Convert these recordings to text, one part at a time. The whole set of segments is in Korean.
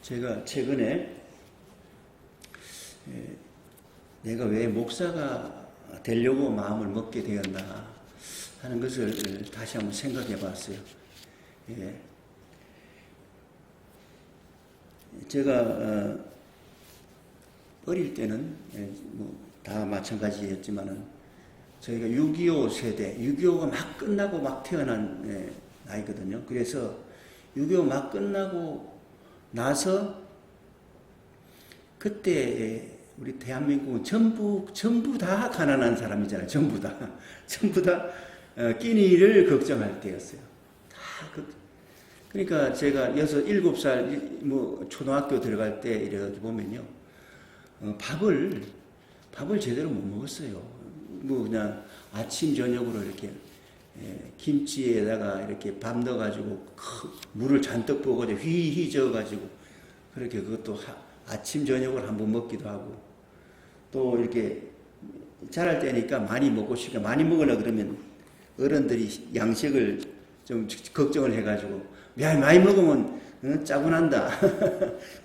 제가 최근에 내가 왜 목사가 되려고 마음을 먹게 되었나 하는 것을 다시 한번 생각해 봤어요. 제가 어릴 때는 다 마찬가지였지만은 저희가 6.25 세대, 6.25가 막 끝나고 막 태어난 나이거든요. 그래서 6.25 막 끝나고 나서 그때 우리 대한민국은 전부 다 가난한 사람이잖아요. 전부 다 끼니를 걱정할 때였어요. 그러니까 제가 6, 7살 초등학교 들어갈 때 이렇게 보면요, 밥을 제대로 못 먹었어요. 그냥 아침 저녁으로 이렇게 김치에다가 이렇게 밥 넣어가지고 물을 잔뜩 부어가지고 휘휘 저어가지고 그렇게 그것도 아침 저녁을 한번 먹기도 하고, 또 이렇게 자랄 때니까 많이 먹고 싶으니까 많이 먹으려 그러면 어른들이 양식을 좀 걱정을 해가지고 많이 먹으면 짜고난다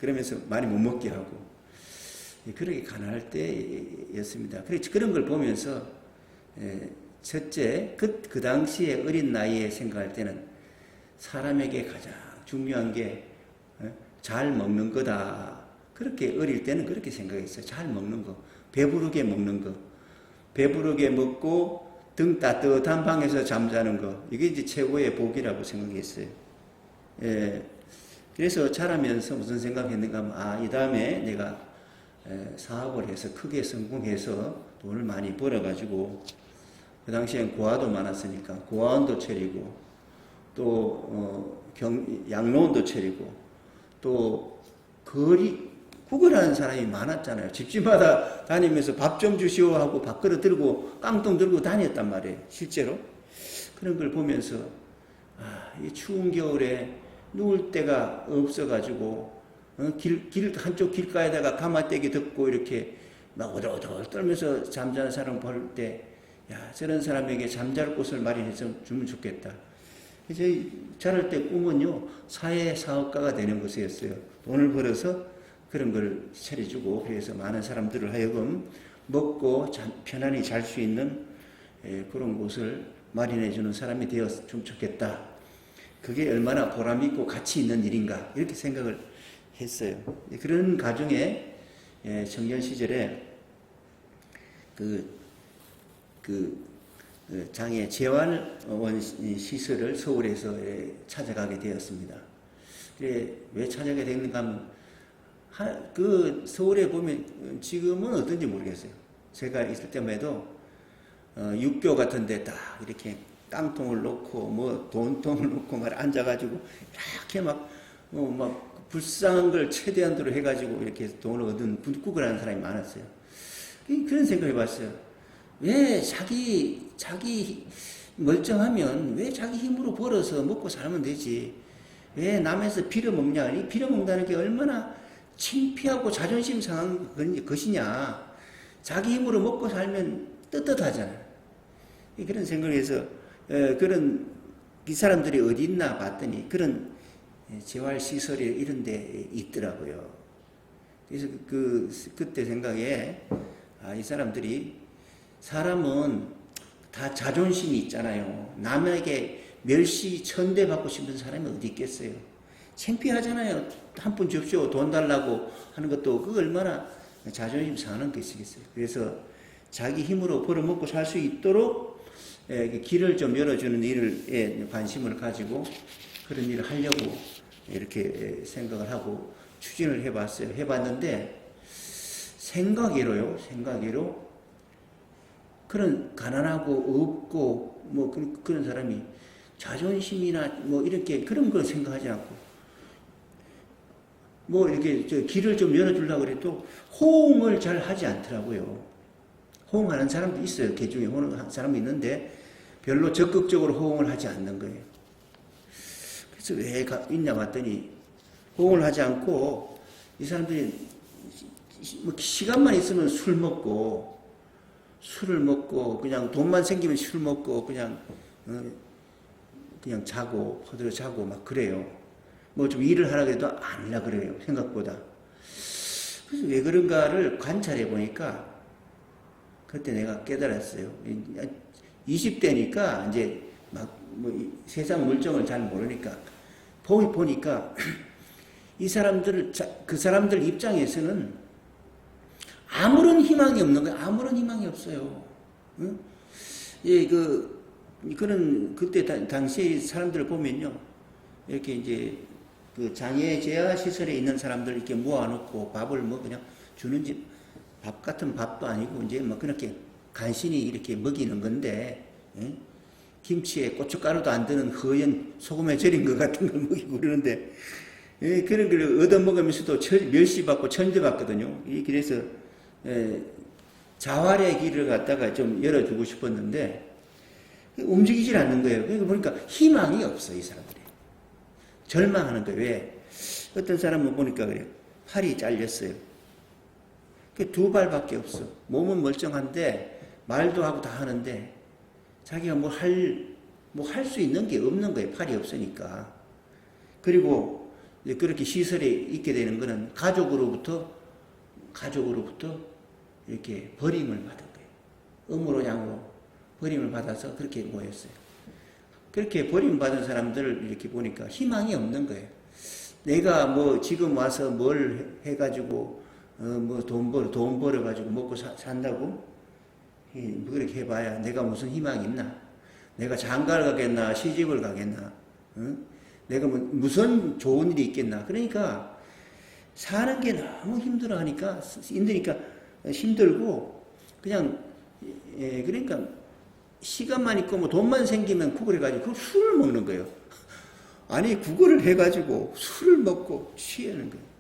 그러면서 많이 못 먹게 하고, 그렇게 가난할 때였습니다. 그런 걸 보면서 첫째, 그 당시에 어린 나이에 생각할 때는 사람에게 가장 중요한 게 잘 먹는 거다. 그렇게 어릴 때는 그렇게 생각했어요. 잘 먹는 거, 배부르게 먹는 거, 배부르게 먹고 등 따뜻한 방에서 잠자는 거, 이게 이제 최고의 복이라고 생각했어요. 그래서 자라면서 무슨 생각했는가 하면, 이 다음에 내가 사업을 해서 크게 성공해서 돈을 많이 벌어가지고, 그 당시엔 고아도 많았으니까 고아원도 차리고, 또 양로원도 차리고, 또 구걸하는 사람이 많았잖아요. 집집마다 다니면서 밥 좀 주시오 하고 밥그릇 들고 깡통 들고 다녔단 말이에요. 실제로. 그런 걸 보면서 이 추운 겨울에 누울 데가 없어가지고 한쪽 길가에다가 가마떼기 덮고 이렇게 막 오돌오돌 떨면서 잠자는 사람 볼 때, 저런 사람에게 잠잘 곳을 마련해 주면 좋겠다. 이제 자랄 때 꿈은요, 사회사업가가 되는 것이었어요. 돈을 벌어서 그런 걸 차려주고, 그래서 많은 사람들을 하여금 먹고 편안히 잘 수 있는 그런 곳을 마련해주는 사람이 되었으면 좋겠다. 그게 얼마나 보람있고 가치 있는 일인가, 이렇게 생각을 했어요. 그런 가정에 청년 시절에 장애 재활원 시설을 서울에서 찾아가게 되었습니다. 왜 찾아가게 됐는가 하면, 서울에 보면 지금은 어떤지 모르겠어요. 제가 있을 때만 해도 육교 같은 데 딱 이렇게 땅통을 놓고 돈통을 놓고 앉아가지고 이렇게 막 불쌍한 걸 최대한으로 해가지고 이렇게 돈을 얻은 분국을 하는 사람이 많았어요. 그런 생각을 해봤어요. 왜 자기 멀쩡하면 왜 자기 힘으로 벌어서 먹고 살면 되지? 왜 남에서 빌어먹냐? 이 빌어먹는다는 게 얼마나 창피하고 자존심 상한 것이냐? 자기 힘으로 먹고 살면 떳떳하잖아요. 그런 생각을 해서 이 사람들이 어디 있나 봤더니 그런 재활시설이 이런 데 있더라고요. 그래서 그때 생각에 이 사람은 다 자존심이 있잖아요. 남에게 멸시 천대받고 싶은 사람이 어디 있겠어요. 창피하잖아요. 한 푼 줍쇼 돈 달라고 하는 것도 그 얼마나 자존심 상하는 것이겠어요. 그래서 자기 힘으로 벌어먹고 살 수 있도록 길을 좀 열어주는 일에 관심을 가지고 그런 일을 하려고 이렇게 생각을 하고 추진을 해봤는데, 생각외로 그런 가난하고 없고 그런 사람이 자존심이나 이렇게 그런 걸 생각하지 않고 이렇게 길을 좀 열어주려고 그래도 호응을 잘 하지 않더라고요. 호응하는 사람도 있어요. 개 중에 호응하는 사람이 있는데 별로 적극적으로 호응을 하지 않는 거예요. 그래서 왜 있냐 봤더니, 호응을 하지 않고 이 사람들이 시간만 있으면 술을 먹고 그냥 돈만 생기면 술 먹고 그냥 자고 퍼들어 자고 막 그래요. 뭐 좀 일을 하라 그래도 안 하려 그래요. 생각보다. 그래서 왜 그런가를 관찰해 보니까 그때 내가 깨달았어요. 20대니까 이제 막 뭐 세상 물정을 잘 모르니까 보니까 이 사람들, 그 사람들 입장에서는 아무런 희망이 없는 거예요. 아무런 희망이 없어요. 응? 예, 그때 당시에 사람들을 보면요. 이렇게 이제 그 장애 재활 시설에 있는 사람들 이렇게 모아놓고 밥을 뭐 그냥 주는 밥 같은 밥도 아니고 이제 뭐 그렇게 간신히 이렇게 먹이는 건데, 예? 김치에 고춧가루도 안 드는 허연 소금에 절인 것 같은 걸 먹이고 그러는데, 예, 그런 걸 얻어먹으면서도 멸시 받고 천대 받거든요. 그래서 자활의 길을 갖다가 좀 열어주고 싶었는데 움직이질 않는 거예요. 그러니까 보니까 희망이 없어, 이 사람들이. 절망하는 거예요. 왜? 어떤 사람은 보니까 그래요. 팔이 잘렸어요. 두 발밖에 없어. 몸은 멀쩡한데 말도 하고 다 하는데 자기가 뭐 할 수 있는 게 없는 거예요. 팔이 없으니까. 그리고 그렇게 시설에 있게 되는 거는 가족으로부터 이렇게 버림을 받은 거예요. 음으로 양으로 버림을 받아서 그렇게 모였어요. 그렇게 버림받은 사람들을 이렇게 보니까 희망이 없는 거예요. 내가 뭐 지금 와서 뭘 해가지고 뭐 돈 벌어가지고 먹고 산다고? 뭐 그렇게 해봐야 내가 무슨 희망이 있나? 내가 장가를 가겠나? 시집을 가겠나? 응? 내가 무슨 좋은 일이 있겠나? 그러니까 사는 게 너무 힘들으니까 힘들고 그냥 그러니까 시간만 있고 뭐 돈만 생기면 구걸해가지고 그 술을 먹는 거예요. 아니 구걸을 해가지고 술을 먹고 취하는 거예요.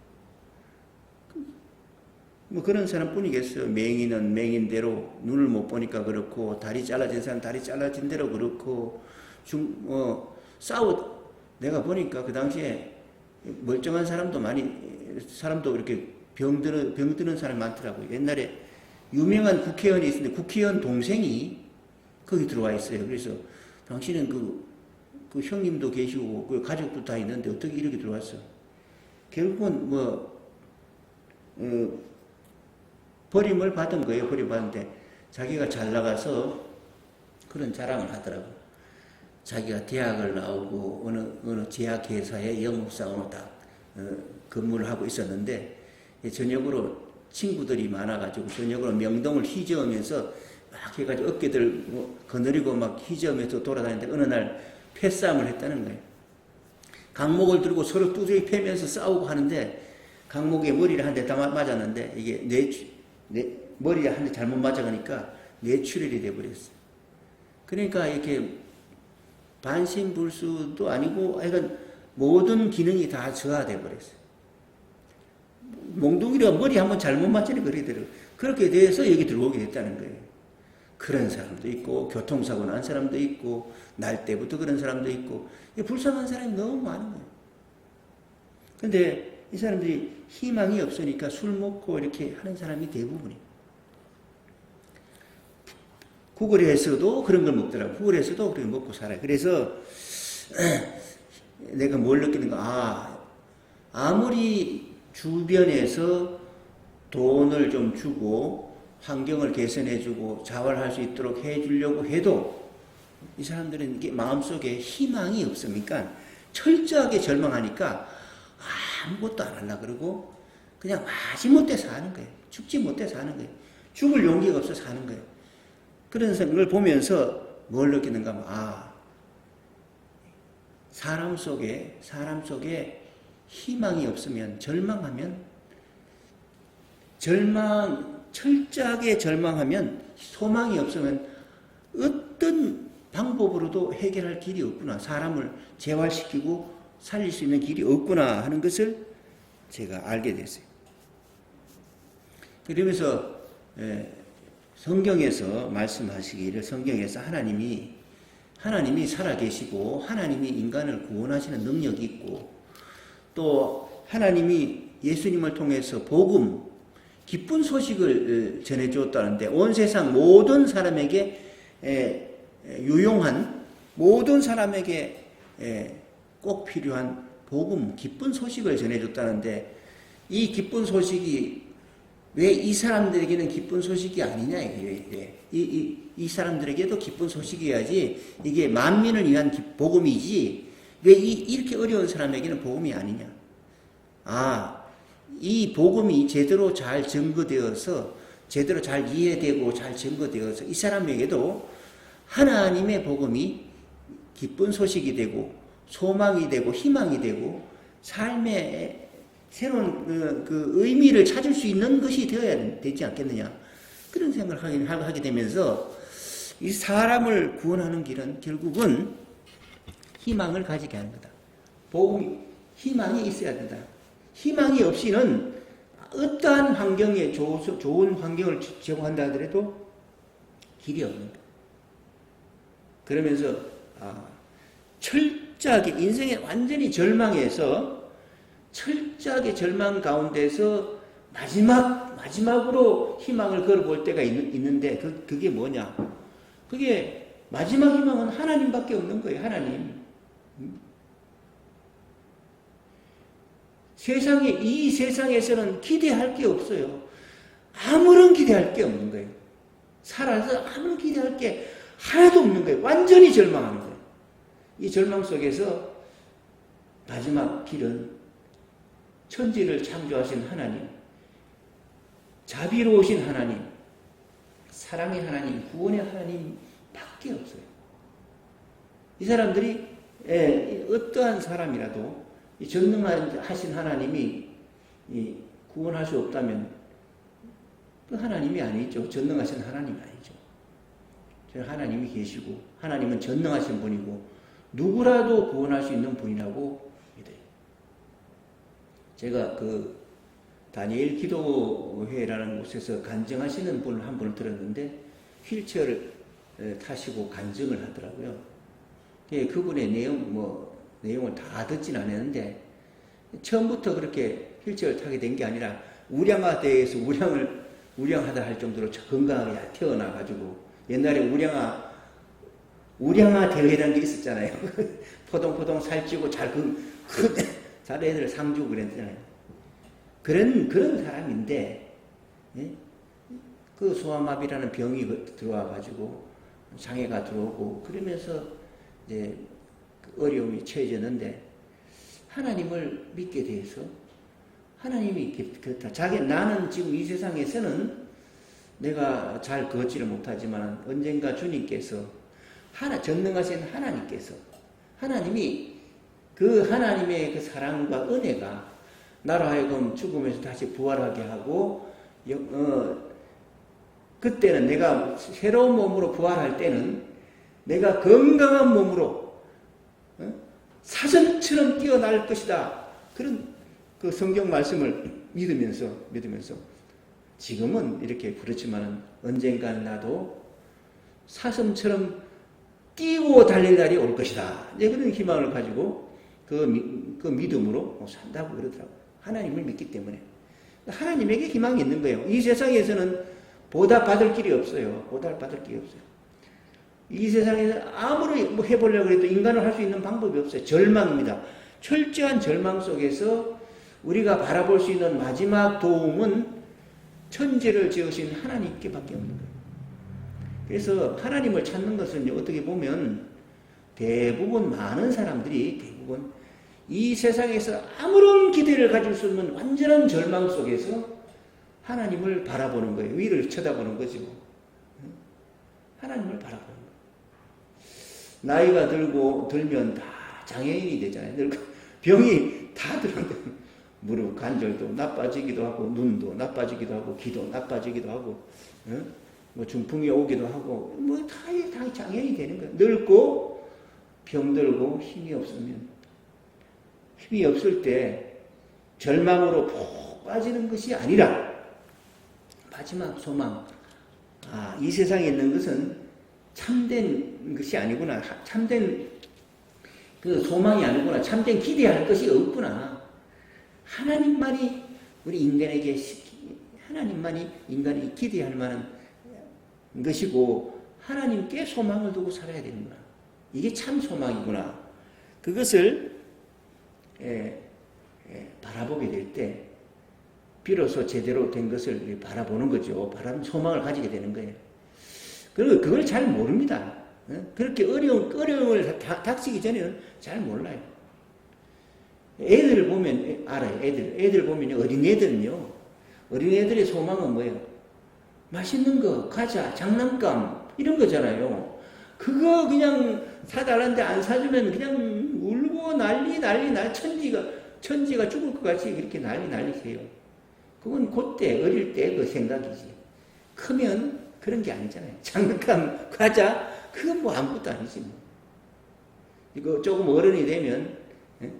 뭐 그런 사람뿐이겠어요. 맹인은 맹인대로 눈을 못 보니까 그렇고 다리 잘라진 사람 다리 잘라진 대로 그렇고 내가 보니까 그 당시에 멀쩡한 사람도 이렇게 병드는 사람이 많더라고요. 옛날에 유명한 국회의원이 있었는데 국회의원 동생이 거기 들어와 있어요. 그래서 당신은 그 형님도 계시고 그 가족도 다 있는데 어떻게 이렇게 들어왔어? 결국은 버림을 받은 거예요. 버림받는데 자기가 잘 나가서 그런 자랑을 하더라고요. 자기가 대학을 나오고 어느 제약회사의 영업사원으로 다 근무를 하고 있었는데 저녁으로 친구들이 많아가지고 저녁으로 명동을 휘저으면서 막 해가지고 어깨들 거느리고 막 휘저으면서 돌아다니는데 어느 날 패싸움을 했다는 거예요. 강목을 들고 서로 뚜드려 패면서 싸우고 하는데 강목에 머리를 한 대 다 맞았는데 이게 머리에 한 대 잘못 맞아가니까 뇌출혈이 돼버렸어요. 그러니까 이렇게 반신불수도 아니고 하여간 모든 기능이 다 저하돼 버렸어요. 몽둥이가 머리 한번 잘못 맞으니 그러더라고요. 그렇게 돼서 여기 들어오게 됐다는 거예요. 그런 사람도 있고 교통사고 난 사람도 있고 날 때부터 그런 사람도 있고 불쌍한 사람이 너무 많은 거예요. 근데 이 사람들이 희망이 없으니까 술 먹고 이렇게 하는 사람이 대부분이에요. 구글에서도 그런 걸 먹더라고요. 구글에서도 그렇게 먹고 살아요. 그래서 내가 뭘 느끼는가? 아무리 주변에서 돈을 좀 주고 환경을 개선해주고 자활할 수 있도록 해주려고 해도 이 사람들은 이게 마음속에 희망이 없으니까 철저하게 절망하니까 아무것도 안 하려고 그러고 그냥 마지못해 사는 거예요. 죽지 못해 사는 거예요. 죽을 용기가 없어서 사는 거예요. 그런 걸 보면서 뭘 느끼는가 하면 사람 속에 희망이 없으면 철저하게 절망하면 소망이 없으면 어떤 방법으로도 해결할 길이 없구나. 사람을 재활시키고 살릴 수 있는 길이 없구나 하는 것을 제가 알게 됐어요. 그러면서 성경에서 말씀하시기를 성경에서 하나님이 살아계시고 하나님이 인간을 구원하시는 능력이 있고 또 하나님이 예수님을 통해서 복음 기쁜 소식을 전해주었다는데 온 세상 모든 사람에게 유용한 모든 사람에게 꼭 필요한 복음, 기쁜 소식을 전해줬다는데 이 기쁜 소식이 왜 이 사람들에게는 기쁜 소식이 아니냐 이게 이 사람들에게도 기쁜 소식이어야지 이게 만민을 위한 복음이지 왜 이렇게 어려운 사람에게는 복음이 아니냐. 이 복음이 제대로 잘 증거되어서 제대로 잘 이해되고 잘 증거되어서 이 사람에게도 하나님의 복음이 기쁜 소식이 되고 소망이 되고 희망이 되고 삶의 새로운 그 의미를 찾을 수 있는 것이 되어야 되지 않겠느냐. 그런 생각을 하게 되면서 이 사람을 구원하는 길은 결국은 희망을 가지게 하는 거다. 희망이 있어야 된다. 희망이 없이는 어떠한 환경에 좋은 환경을 제공한다 하더라도 길이 없는다. 그러면서 철저하게 인생에 완전히 절망해서 철저하게 절망 가운데서 마지막으로 희망을 걸어볼 때가 있는데 그게 뭐냐? 그게 마지막 희망은 하나님밖에 없는 거예요. 하나님. 이 세상에서는 기대할 게 없어요. 아무런 기대할 게 없는 거예요. 살아서 아무런 기대할 게 하나도 없는 거예요. 완전히 절망하는 거예요. 이 절망 속에서 마지막 길은 천지를 창조하신 하나님, 자비로우신 하나님, 사랑의 하나님, 구원의 하나님밖에 없어요. 이 사람들이 어떠한 사람이라도 전능하신 하나님이 구원할 수 없다면 그 하나님이 아니죠. 전능하신 하나님이 아니죠. 하나님이 계시고 하나님은 전능하신 분이고 누구라도 구원할 수 있는 분이라고 믿어요. 제가 그 다니엘 기도회라는 곳에서 간증하시는 분을 한 분을 들었는데 휠체어를 타시고 간증을 하더라고요. 그분의 내용을 다 듣진 않았는데 처음부터 그렇게 휠체어를 타게 된 게 아니라 우량아대에서 우량하다 할 정도로 건강하게 태어나가지고 옛날에 우량아 대회라는 게 있었잖아요. 포동포동 살찌고 잘 애들 상 주고 그랬잖아요. 그런 사람인데, 그 소아마비라는 병이 들어와가지고 장애가 들어오고 그러면서 이제 어려움이 처해졌는데 하나님을 믿게 돼서 하나님이 그렇다. 나는 지금 이 세상에서는 내가 잘 걷지를 못하지만 언젠가 주님께서 전능하신 하나님이 그 하나님의 그 사랑과 은혜가 나로 하여금 죽음에서 다시 부활하게 하고 그때는 내가 새로운 몸으로 부활할 때는 내가 건강한 몸으로 사슴처럼 뛰어날 것이다. 그런 그 성경 말씀을 믿으면서 지금은 이렇게 그렇지만 언젠간 나도 사슴처럼 뛰고 달릴 날이 올 것이다. 그런 희망을 가지고 그 믿음으로 산다고 그러더라고요. 하나님을 믿기 때문에. 하나님에게 희망이 있는 거예요. 이 세상에서는 보답받을 길이 없어요. 이 세상에서 아무리 해보려고 해도 인간을 할 수 있는 방법이 없어요. 절망입니다. 철저한 절망 속에서 우리가 바라볼 수 있는 마지막 도움은 천지를 지으신 하나님께밖에 없는 거예요. 그래서 하나님을 찾는 것은 어떻게 보면 많은 사람들이 이 세상에서 아무런 기대를 가질 수 없는 완전한 절망 속에서 하나님을 바라보는 거예요. 위를 쳐다보는 거죠. 하나님을 바라보는 거예요. 나이가 들면 다 장애인이 되잖아요. 병이 다 들어온다. 무릎 관절도 나빠지기도 하고 눈도 나빠지기도 하고 귀도 나빠지기도 하고 중풍이 오기도 하고 다 장애인이 되는 거예요. 늙고 병들고 힘이 없을 때 절망으로 푹 빠지는 것이 아니라 마지막 소망. 이 세상에 있는 것은 참된 것이 아니구나. 참된 그 소망이 아니구나. 참된 기대할 것이 없구나. 하나님만이 인간이 기대할 만한 것이고 하나님께 소망을 두고 살아야 되는구나. 이게 참 소망이구나. 그것을 바라보게 될 때 비로소 제대로 된 것을 바라보는 거죠. 소망을 가지게 되는 거예요. 그리고 그걸 잘 모릅니다. 그렇게 어려움을 닥치기 전에는 잘 몰라요. 애들을 보면 알아요. 애들 보면 어린애들은요. 어린애들의 소망은 뭐예요? 맛있는 거, 과자, 장난감 이런 거잖아요. 그거 그냥 사달라는데 안 사주면 그냥 울고 난리 천지가 죽을 것 같이 그렇게 난리세요. 그건 그때 어릴 때 그 생각이지. 크면 그런 게 아니잖아요. 장난감, 과자 그건 뭐 아무것도 아니지 뭐. 이거 조금 어른이 되면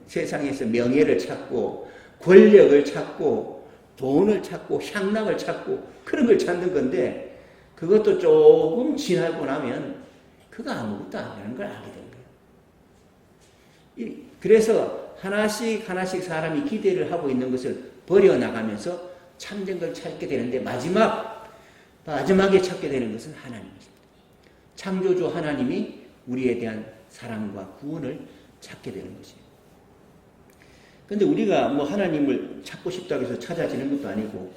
세상에서 명예를 찾고 권력을 찾고 돈을 찾고 향락을 찾고 그런 걸 찾는 건데 그것도 조금 지나고 나면 그거 아무것도 아니라는 걸 알게 된 거예요. 그래서 하나씩 사람이 기대를 하고 있는 것을 버려나가면서 참된 걸 찾게 되는데 마지막에 찾게 되는 것은 하나님이십니다. 창조주 하나님이 우리에 대한 사랑과 구원을 찾게 되는 것이에요. 근데 우리가 뭐 하나님을 찾고 싶다고 해서 찾아지는 것도 아니고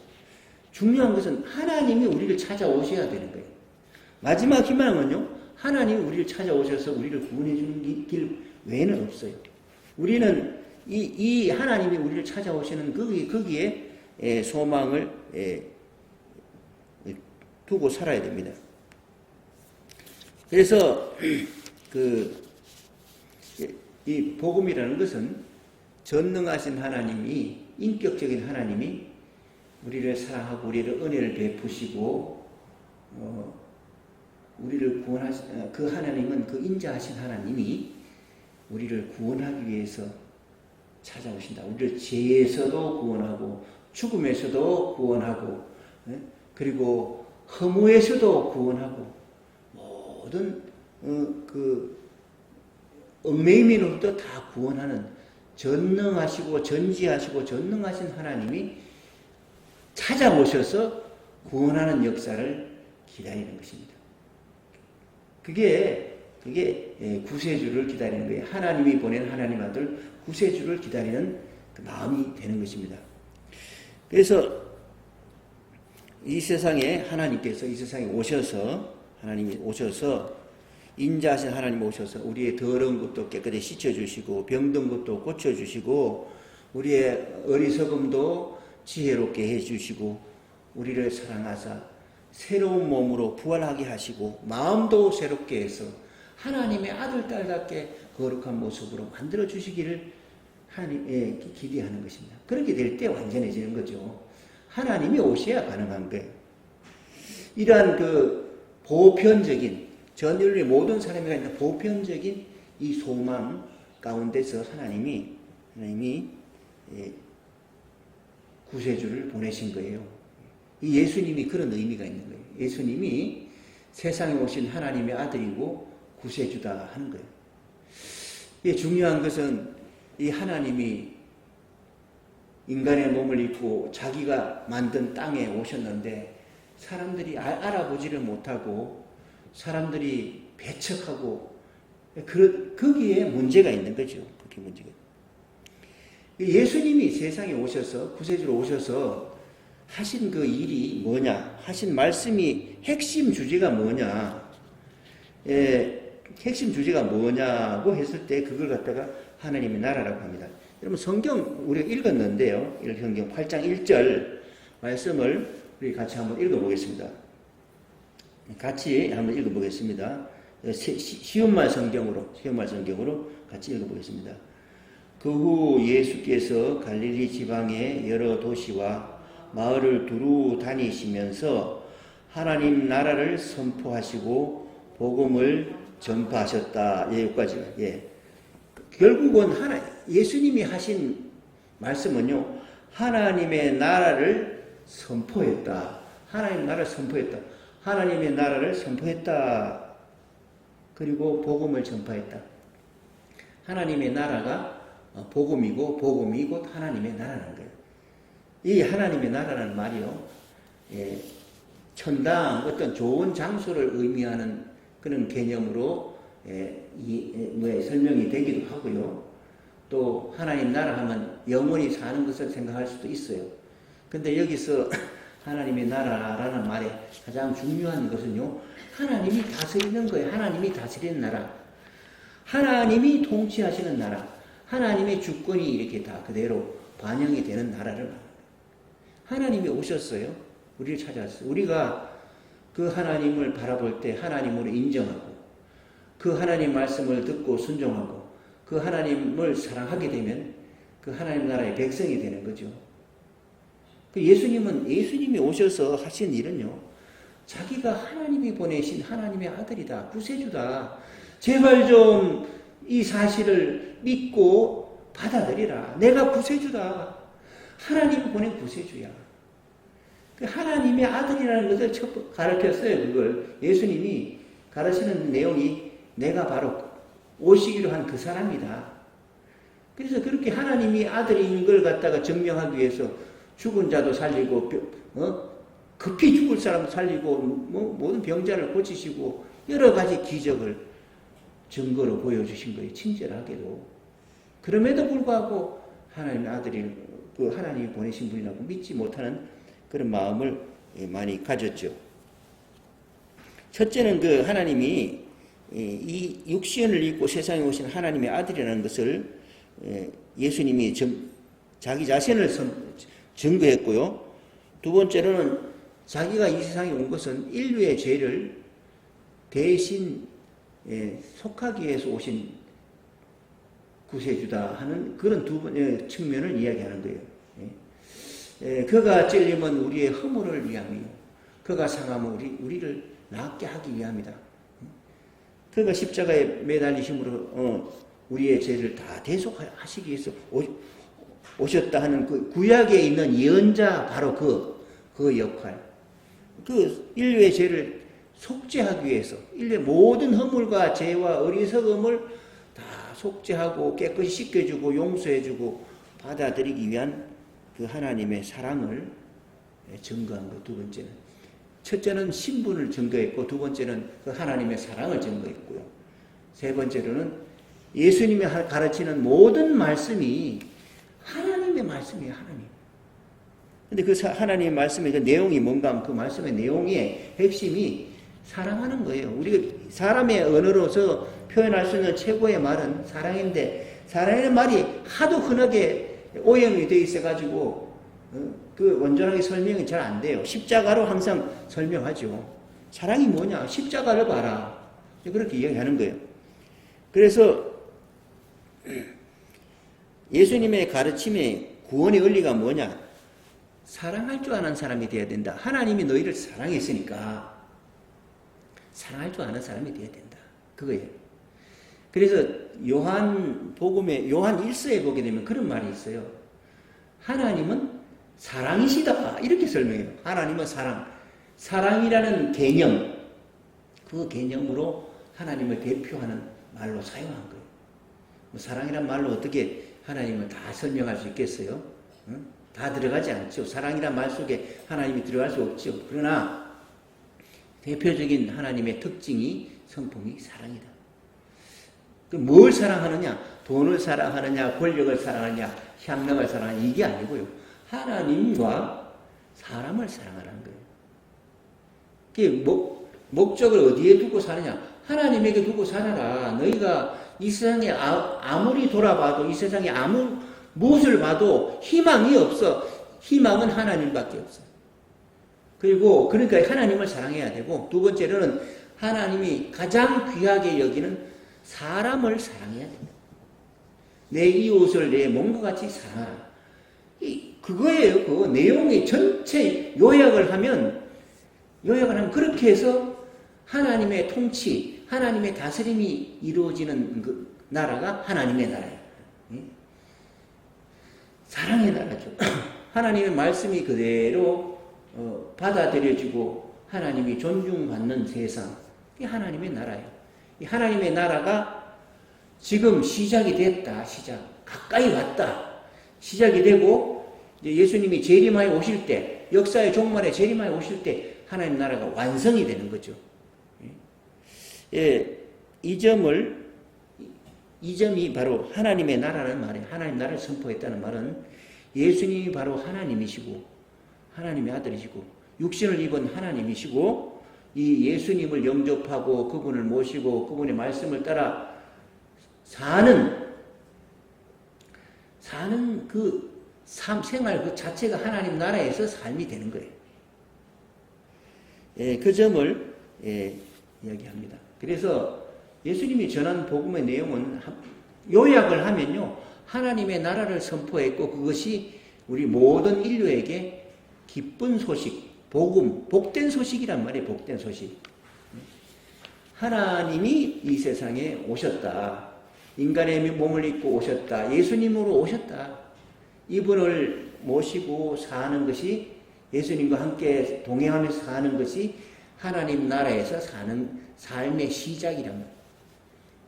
중요한 것은 하나님이 우리를 찾아오셔야 되는 거예요. 마지막 희망은요. 하나님이 우리를 찾아오셔서 우리를 구원해 주는 길 외에는 없어요. 우리는 이 하나님이 우리를 찾아오시는 거기에 소망을 두고 살아야 됩니다. 그래서 이 복음이라는 것은 전능하신 하나님이 인격적인 하나님이 우리를 사랑하고 우리를 은혜를 베푸시고 우리를 구원하신 그 하나님은 그 인자하신 하나님이 우리를 구원하기 위해서 찾아오신다. 우리를 죄에서도 구원하고 죽음에서도 구원하고 그리고 허무에서도 구원하고 모든 그 얽매임으로부터 다 구원하는 전능하시고 전지하시고 전능하신 하나님이 찾아오셔서 구원하는 역사를 기다리는 것입니다. 그게 구세주를 기다리는 거예요. 하나님이 보낸 하나님 아들 구세주를 기다리는 그 마음이 되는 것입니다. 그래서 이 세상에 하나님께서 이 세상에 하나님이 오셔서 인자하신 하나님 오셔서 우리의 더러운 것도 깨끗이 씻어주시고 병든 것도 고쳐주시고 우리의 어리석음도 지혜롭게 해주시고 우리를 사랑하사 새로운 몸으로 부활하게 하시고 마음도 새롭게 해서 하나님의 아들, 딸답게 거룩한 모습으로 만들어 주시기를 하나님에 기대하는 것입니다. 그렇게 될 때 완전해지는 거죠. 하나님이 오셔야 가능한 거예요. 이러한 보편적인 전 인류 모든 사람이 갖는 보편적인 이 소망 가운데서 하나님이 구세주를 보내신 거예요. 이 예수님이 그런 의미가 있는 거예요. 예수님이 세상에 오신 하나님의 아들이고 구세주다 하는 거예요. 이 중요한 것은 이 하나님이 인간의 몸을 입고 자기가 만든 땅에 오셨는데 사람들이 알아보지를 못하고 사람들이 배척하고 거기에 문제가 있는 거죠. 그게 문제가. 예수님이 세상에 오셔서 구세주로 오셔서 하신 그 일이 뭐냐? 하신 말씀이 핵심 주제가 뭐냐? 핵심 주제가 뭐냐고 했을 때 그걸 갖다가 하나님의 나라라고 합니다. 여러분 성경 우리가 읽었는데요. 성경 8장 1절 말씀을 우리 같이 한번 읽어보겠습니다. 같이 한번 읽어보겠습니다. 쉬운 말 성경으로 같이 읽어보겠습니다. 그 후 예수께서 갈릴리 지방의 여러 도시와 마을을 두루 다니시면서 하나님 나라를 선포하시고 복음을 전파하셨다. 여기까지. 결국은 예수님이 하신 말씀은요. 하나님의 나라를 선포했다. 하나님의 나라를 선포했다. 하나님의 나라를 선포했다. 그리고 복음을 전파했다. 하나님의 나라가 복음이고 복음이 곧 하나님의 나라라는 거예요. 이 하나님의 나라라는 말이요. 천당 어떤 좋은 장소를 의미하는 그런 개념으로 설명이 되기도 하고요. 또 하나님 나라 하면 영원히 사는 것을 생각할 수도 있어요. 근데 여기서 하나님의 나라라는 말에 가장 중요한 것은요, 하나님이 다스리는 거예요. 하나님이 다스리는 나라. 하나님이 통치하시는 나라. 하나님의 주권이 이렇게 다 그대로 반영이 되는 나라를 말합니다. 하나님이 오셨어요. 우리를 찾아왔어요. 우리가 그 하나님을 바라볼 때 하나님으로 인정하고 그 하나님 말씀을 듣고 순종하고 그 하나님을 사랑하게 되면 그 하나님 나라의 백성이 되는 거죠. 예수님이 오셔서 하신 일은요, 자기가 하나님이 보내신 하나님의 아들이다, 구세주다. 제발 좀 이 사실을 믿고 받아들이라. 내가 구세주다. 하나님이 보낸 구세주야. 그 하나님의 아들이라는 것을 가르쳤어요. 그걸 예수님이 가르치는 내용이 내가 바로 오시기로 한 그 사람이다. 그래서 그렇게 하나님이 아들인 걸 갖다가 증명하기 위해서 죽은 자도 살리고 급히 죽을 사람도 살리고 모든 병자를 고치시고 여러 가지 기적을 증거로 보여주신 거예요. 친절하게도. 그럼에도 불구하고 하나님의 아들이 그 하나님이 보내신 분이라고 믿지 못하는 그런 마음을 많이 가졌죠. 첫째는 그 하나님이 이 육신을 입고 세상에 오신 하나님의 아들이라는 것을 예수님이 자기 자신을 증거했고요. 두 번째로는 자기가 이 세상에 온 것은 인류의 죄를 대신 속하기 위해서 오신 구세주다 하는 그런 두 번의 측면을 이야기하는 거예요. 그가 찔림은 우리의 허물을 위함이요. 그가 상함은 우리를 낫게 하기 위함이다. 그가 십자가에 매달리심으로 우리의 죄를 다 대속하시기 위해서 오셨다 하는 그 구약에 있는 예언자 바로 그 역할. 그 인류의 죄를 속죄하기 위해서 인류의 모든 허물과 죄와 어리석음을 다 속죄하고 깨끗이 씻겨주고 용서해주고 받아들이기 위한 그 하나님의 사랑을 증거한 것. 두 번째는, 첫째는 신분을 증거했고 두 번째는 그 하나님의 사랑을 증거했고요. 세 번째로는 예수님이 가르치는 모든 말씀이 하나님의 말씀이에요. 하나님. 근데 그 하나님의 말씀의 그 내용이 뭔가 하면 그 말씀의 내용의 핵심이 사랑하는 거예요. 우리가 사람의 언어로서 표현할 수 있는 최고의 말은 사랑인데, 사랑이라는 말이 하도 흔하게 오염이 되어 있어가지고 그 온전하게 설명이 잘 안 돼요. 십자가로 항상 설명하죠. 사랑이 뭐냐? 십자가를 봐라. 그렇게 이야기하는 거예요. 그래서 예수님의 가르침의 구원의 원리가 뭐냐? 사랑할 줄 아는 사람이 되어야 된다. 하나님이 너희를 사랑했으니까 사랑할 줄 아는 사람이 되어야 된다. 그거예요. 그래서 요한 1서에 보게 되면 그런 말이 있어요. 하나님은 사랑이시다. 이렇게 설명해요. 하나님은 사랑. 사랑이라는 개념, 그 개념으로 하나님을 대표하는 말로 사용한 거예요. 사랑이란 말로 어떻게 하나님을 다 설명할 수 있겠어요? 다 들어가지 않죠. 사랑이란 말 속에 하나님이 들어갈 수 없죠. 그러나 대표적인 하나님의 특징이 성품이 사랑이다. 뭘 사랑하느냐? 돈을 사랑하느냐? 권력을 사랑하느냐? 향락을 사랑하느냐? 이게 아니고요. 하나님과 사람을 사랑하는 거예요. 그게 목적을 어디에 두고 사느냐? 하나님에게 두고 살아라. 너희가 이 세상에 아무리 돌아봐도 이 세상에 무엇을 봐도 희망이 없어. 희망은 하나님밖에 없어. 그리고 그러니까 하나님을 사랑해야 되고, 두 번째로는 하나님이 가장 귀하게 여기는 사람을 사랑해야 됩니다. 내 이웃을 내 몸과 같이 사랑하라. 그거예요. 그 내용의 전체 요약을 하면 그렇게 해서 하나님의 통치, 하나님의 다스림이 이루어지는 그 나라가 하나님의 나라예요. 사랑의 나라죠. 하나님의 말씀이 그대로 받아들여지고 하나님이 존중받는 세상, 이게 하나님의 나라예요. 이 하나님의 나라가 지금 시작이 됐다. 가까이 왔다. 시작이 되고 이제 예수님이 재림하여 오실 때, 역사의 종말에 재림하여 오실 때 하나님 나라가 완성이 되는 거죠. 이 점을 이 점이 바로 하나님의 나라는 말이에요. 하나님 나라를 선포했다는 말은 예수님이 바로 하나님이시고 하나님의 아들이시고 육신을 입은 하나님이시고 이 예수님을 영접하고 그분을 모시고 그분의 말씀을 따라 사는 그 생활 그 자체가 하나님 나라에서 삶이 되는 거예요. 그 점을 이야기합니다. 그래서 예수님이 전한 복음의 내용은 요약을 하면요. 하나님의 나라를 선포했고 그것이 우리 모든 인류에게 기쁜 소식, 복음, 복된 소식이란 말이에요. 복된 소식. 하나님이 이 세상에 오셨다. 인간의 몸을 입고 오셨다. 예수님으로 오셨다. 이분을 모시고 사는 것이 예수님과 함께 동행하면서 사는 것이 하나님 나라에서 사는 삶의 시작이란 말이에요.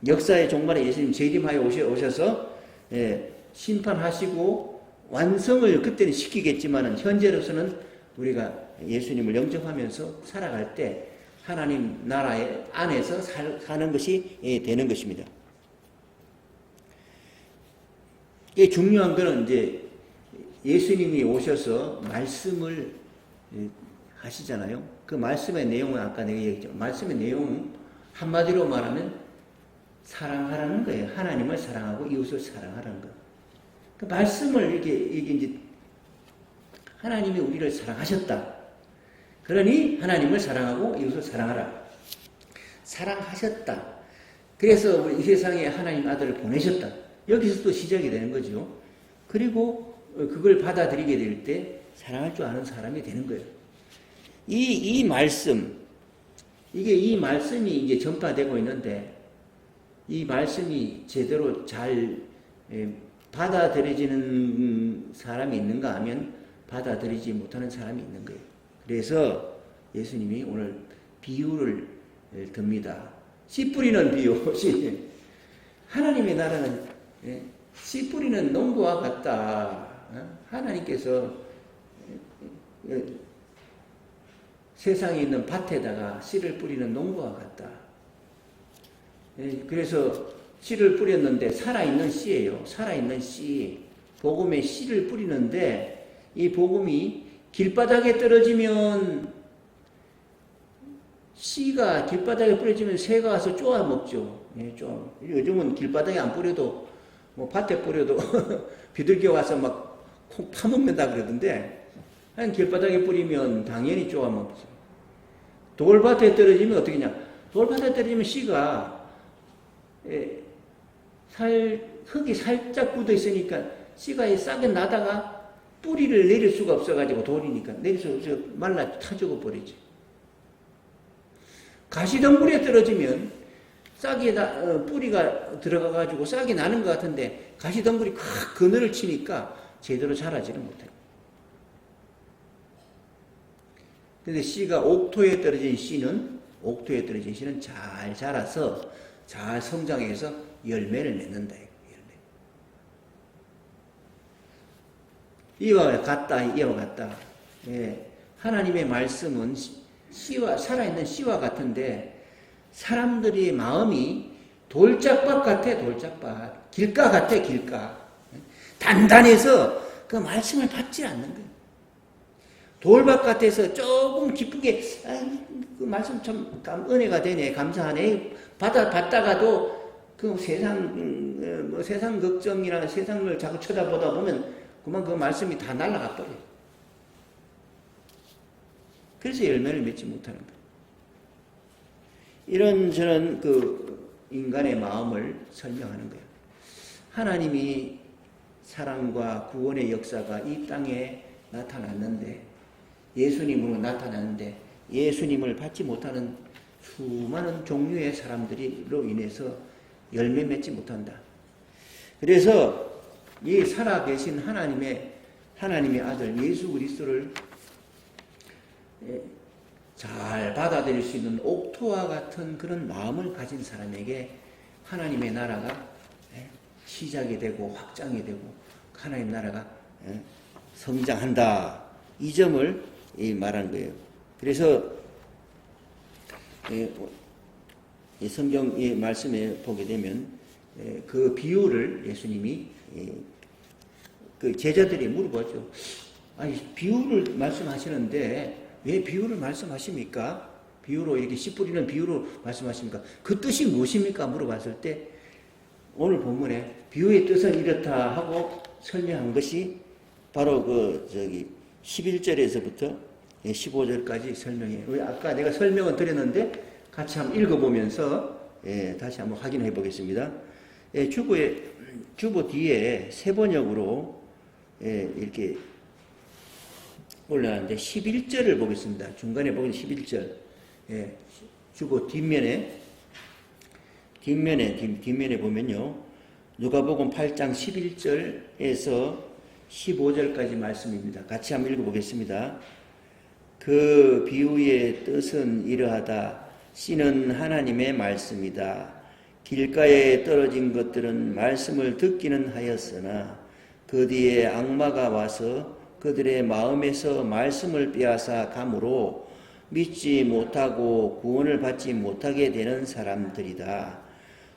역사의 종말에 예수님 재림하여 오셔서 심판하시고 완성을 그때는 시키겠지만 현재로서는 우리가 예수님을 영접하면서 살아갈 때 하나님 나라 안에서 사는 것이 되는 것입니다. 이게 중요한 것은 이제 예수님이 오셔서 말씀을 하시잖아요. 그 말씀의 내용은 아까 내가 얘기했죠. 말씀의 내용은 한마디로 말하면 사랑하라는 거예요. 하나님을 사랑하고 이웃을 사랑하라는 거예요. 그 말씀을 이게 이제 하나님이 우리를 사랑하셨다. 그러니 하나님을 사랑하고 이웃을 사랑하라. 사랑하셨다. 그래서 우리 이 세상에 하나님 아들을 보내셨다. 여기서 또 시작이 되는 거죠. 그리고 그걸 받아들이게 될 때 사랑할 줄 아는 사람이 되는 거예요. 이 말씀, 이 말씀이 이제 전파되고 있는데 이 말씀이 제대로 잘 받아들여지는 사람이 있는가 하면 받아들이지 못하는 사람이 있는 거예요. 그래서 예수님이 오늘 비유를 듭니다. 씨 뿌리는 비유. 하나님의 나라는 씨 뿌리는 농부와 같다. 하나님께서 세상에 있는 밭에다가 씨를 뿌리는 농부와 같다. 그래서 씨를 뿌렸는데 살아있는 씨예요. 살아있는 씨. 복음의 씨를 뿌리는데 이 복음이 길바닥에 떨어지면 씨가 길바닥에 뿌려지면 새가 와서 쪼아 먹죠. 요즘은 길바닥에 안 뿌려도 뭐 밭에 뿌려도 비둘기 와서 막 콩 파먹는다 그러던데 한 길바닥에 뿌리면 당연히 쪼아 먹죠. 돌밭에 떨어지면 어떻게 냐? 돌밭에 떨어지면 씨가 흙이 살짝 묻어 있으니까 씨가 싹에 나다가 뿌리를 내릴 수가 없어가지고 돌이니까 내릴 수가 없어 말라 타 죽어버리지. 가시덤불에 떨어지면 싹에다 뿌리가 들어가가지고 싹이 나는 것 같은데 가시덤불이 확 그늘을 치니까 제대로 자라지는 못해요. 근데 씨가 옥토에 떨어진 씨는 잘 자라서 잘 성장해서 열매를 맺는다. 이와 같다. 하나님의 말씀은 살아있는 씨와 같은데 사람들의 마음이 돌짝밭 같아. 돌짝밭. 길가 같아. 길가. 단단해서 그 말씀을 받지 않는 거예요. 돌밭 같아서 조금 기쁘게 그 말씀 참 은혜가 되네. 감사하네. 받다가도 그 세상 걱정이나 세상을 자꾸 쳐다보다 보면 그만 그 말씀이 다 날아가 버려요. 그래서 열매를 맺지 못하는 거예요. 이런저런 그 인간의 마음을 설명하는 거예요. 하나님이 사랑과 구원의 역사가 이 땅에 나타났는데 예수님으로 나타났는데 예수님을 받지 못하는 수많은 종류의 사람들로 인해서 열매 맺지 못한다. 그래서 이 살아계신 하나님의 아들 예수 그리스도를 잘 받아들일 수 있는 옥토와 같은 그런 마음을 가진 사람에게 하나님의 나라가 시작이 되고 확장이 되고 하나님 나라가 성장한다. 이 점을 말한 거예요. 그래서 이 성경 말씀에 보게 되면 그 비유를 예수님이 그 제자들이 물어보죠. 아니, 비유를 말씀하시는데 왜 비유를 말씀하십니까? 비유로 이렇게 씨 뿌리는 비유로 말씀하십니까? 그 뜻이 무엇입니까? 물어봤을 때 오늘 본문에 비유의 뜻은 이렇다 하고 설명한 것이 바로 11절에서부터 15절까지 설명해요. 아까 내가 설명을 드렸는데 같이 한번 읽어보면서 다시 한번 확인해 보겠습니다. 주보 뒤에 세 번역으로 이렇게 올라왔는데 11절을 보겠습니다. 중간에 보면 11절. 주보 뒷면에 보면요. 누가복음 8장 11절에서 15절까지 말씀입니다. 같이 한번 읽어보겠습니다. 그 비유의 뜻은 이러하다. 씨는 하나님의 말씀이다. 길가에 떨어진 것들은 말씀을 듣기는 하였으나 그 뒤에 악마가 와서 그들의 마음에서 말씀을 빼앗아 감으로 믿지 못하고 구원을 받지 못하게 되는 사람들이다.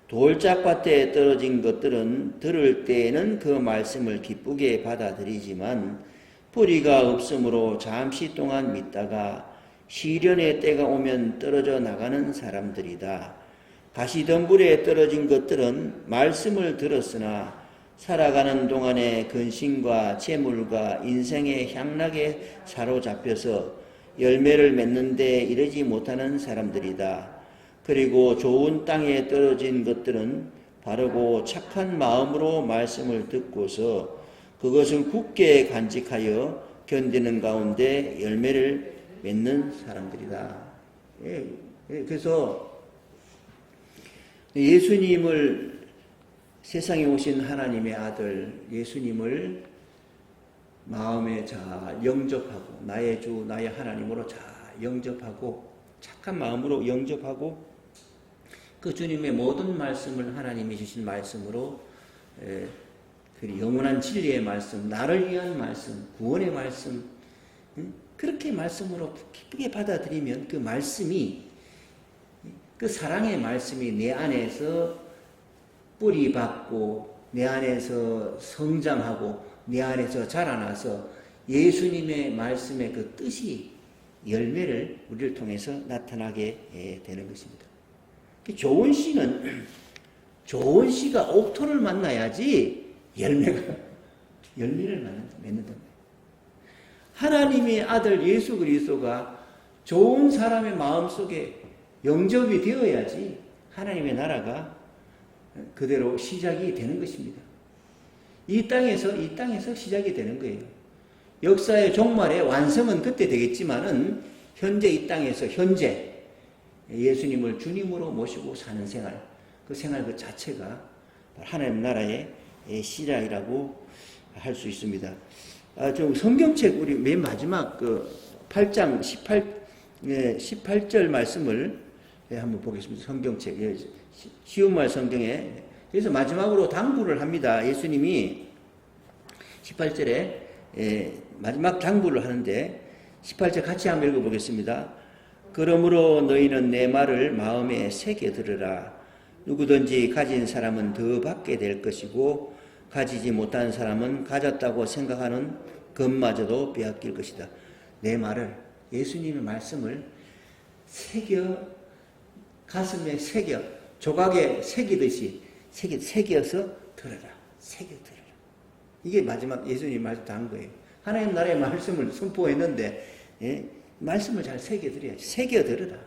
돌짝밭에 떨어진 것들은 들을 때에는 그 말씀을 기쁘게 받아들이지만 뿌리가 없으므로 잠시 동안 믿다가 시련의 때가 오면 떨어져 나가는 사람들이다. 가시덤불에 떨어진 것들은 말씀을 들었으나 살아가는 동안에 근심과 재물과 인생의 향락에 사로잡혀서 열매를 맺는데 이르지 못하는 사람들이다. 그리고 좋은 땅에 떨어진 것들은 바르고 착한 마음으로 말씀을 듣고서 그것을 굳게 간직하여 견디는 가운데 열매를 맺는 사람들이다. 그래서 예수님을 세상에 오신 하나님의 아들 예수님을 마음에 잘 영접하고 나의 주 나의 하나님으로 잘 영접하고 착한 마음으로 영접하고 그 주님의 모든 말씀을 하나님이 주신 말씀으로 그 영원한 진리의 말씀, 나를 위한 말씀, 구원의 말씀 그렇게 말씀으로 기쁘게 받아들이면 그 말씀이 그 사랑의 말씀이 내 안에서 뿌리 받고 내 안에서 성장하고 내 안에서 자라나서 예수님의 말씀의 그 뜻이 열매를 우리를 통해서 나타나게 되는 것입니다. 좋은 씨는 좋은 씨가 옥토를 만나야지 열매를 맺는다. 하나님의 아들 예수 그리스도가 좋은 사람의 마음속에 영접이 되어야지 하나님의 나라가 그대로 시작이 되는 것입니다. 이 땅에서 시작이 되는 거예요. 역사의 종말의 완성은 그때 되겠지만은 현재 이 땅에서 현재 예수님을 주님으로 모시고 사는 생활, 그 생활 그 자체가 하나님 나라의 시작이라고 할 수 있습니다. 좀 성경책 우리 맨 마지막 그 8장 18절 말씀을 한번 보겠습니다. 성경책 쉬운 말 성경에 그래서 마지막으로 당부를 합니다. 예수님이 18절에 마지막 당부를 하는데 18절 같이 한번 읽어보겠습니다. 그러므로 너희는 내 말을 마음에 새겨 들으라. 누구든지 가진 사람은 더 받게 될 것이고 가지지 못한 사람은 가졌다고 생각하는 것마저도 빼앗길 것이다. 내 말을 예수님의 말씀을 새겨 가슴에 새겨 조각에 새기듯이 새겨서 들어라. 새겨 들어라. 이게 마지막 예수님 말씀 다 한 거예요. 하나님 나라의 말씀을 선포했는데 말씀을 잘 새겨 들어야지. 새겨 들어라.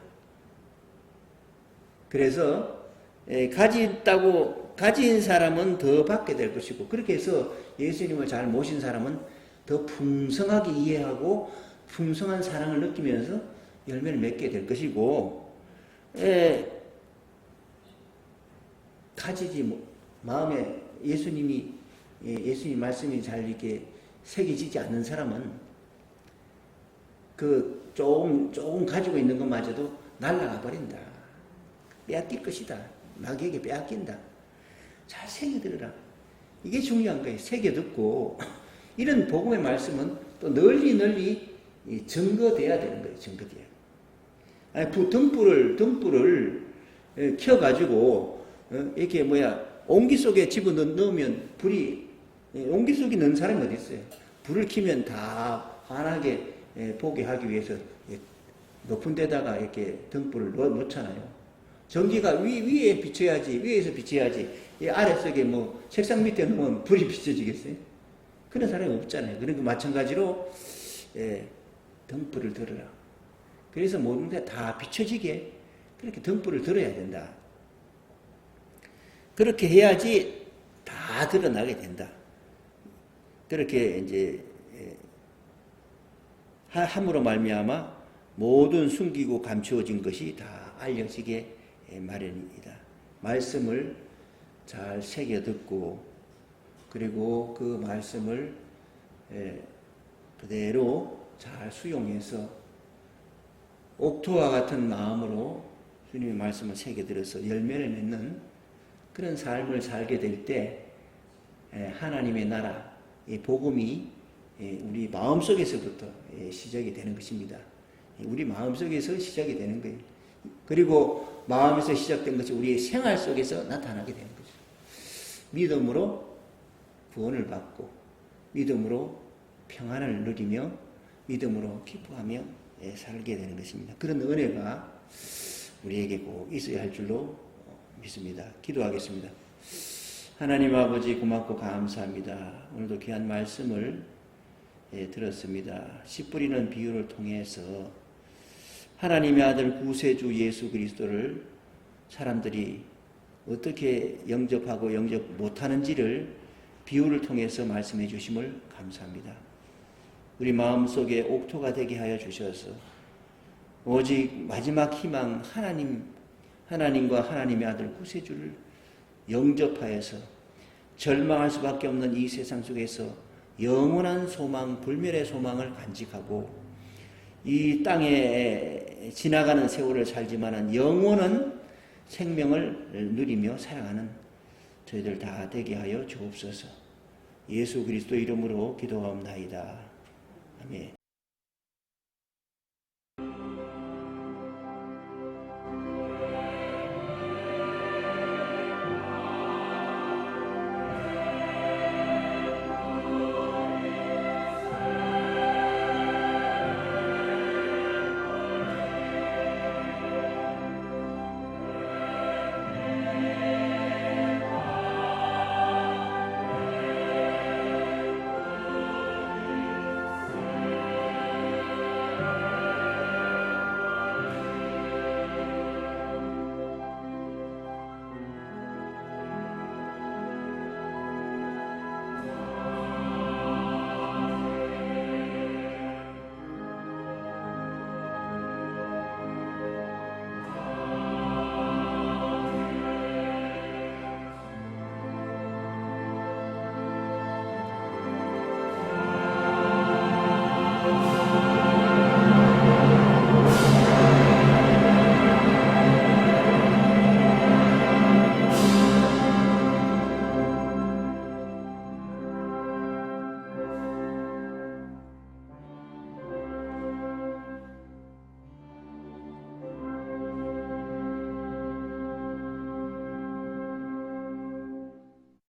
그래서 가진 사람은 더 받게 될 것이고 그렇게 해서 예수님을 잘 모신 사람은 더 풍성하게 이해하고 풍성한 사랑을 느끼면서 열매를 맺게 될 것이고 가지지 마음에 예수님 말씀이 잘 이렇게 새겨지지 않는 사람은 그 조금 가지고 있는 것마저도 날아가 버린다. 빼앗길 것이다. 마귀에게 빼앗긴다. 잘 새겨들으라. 이게 중요한 거예요. 새겨듣고 이런 복음의 말씀은 또 널리 증거돼야 되는 거예요. 증거돼야. 아니 등불을 켜가지고 이렇게 옹기 속에 집어넣으면 불이, 옹기 속에 넣은 사람이 어디 있어요? 불을 켜면 다 환하게 보게 하기 위해서 높은 데다가 이렇게 등불을 놓잖아요. 전기가 위에 비춰야지, 위에서 비춰야지, 이 아래쪽에 뭐 책상 밑에 놓으면 불이 비춰지겠어요? 그런 사람이 없잖아요. 그러니까 마찬가지로 등불을 들어라. 그래서 모든 게 다 비춰지게 그렇게 등불을 들어야 된다. 그렇게 해야지 다 드러나게 된다. 그렇게 이제 함으로 말미암아 모든 숨기고 감추어진 것이 다 알려지게 마련입니다. 말씀을 잘 새겨 듣고 그리고 그 말씀을 그대로 잘 수용해서 옥토와 같은 마음으로 주님의 말씀을 새겨 들어서 열매를 맺는 그런 삶을 살게 될 때 하나님의 나라, 이 복음이 우리 마음속에서부터 시작이 되는 것입니다. 우리 마음속에서 시작이 되는 거예요. 그리고 마음에서 시작된 것이 우리의 생활 속에서 나타나게 되는 거죠. 믿음으로 구원을 받고 믿음으로 평안을 누리며 믿음으로 기뻐하며 살게 되는 것입니다. 그런 은혜가 우리에게 꼭 있어야 할 줄로 믿습니다. 기도하겠습니다. 하나님 아버지 고맙고 감사합니다. 오늘도 귀한 말씀을 들었습니다. 씨 뿌리는 비유를 통해서 하나님의 아들 구세주 예수 그리스도를 사람들이 어떻게 영접하고 영접 못하는지를 비유를 통해서 말씀해 주심을 감사합니다. 우리 마음속에 옥토가 되게 하여 주셔서 오직 마지막 희망 하나님과 하나님의 아들 구세주를 영접하여서 절망할 수밖에 없는 이 세상 속에서 영원한 소망, 불멸의 소망을 간직하고 이 땅에 지나가는 세월을 살지만은 영원한 생명을 누리며 살아가는 저희들 다 되게 하여 주옵소서. 예수 그리스도 이름으로 기도하옵나이다. 아멘.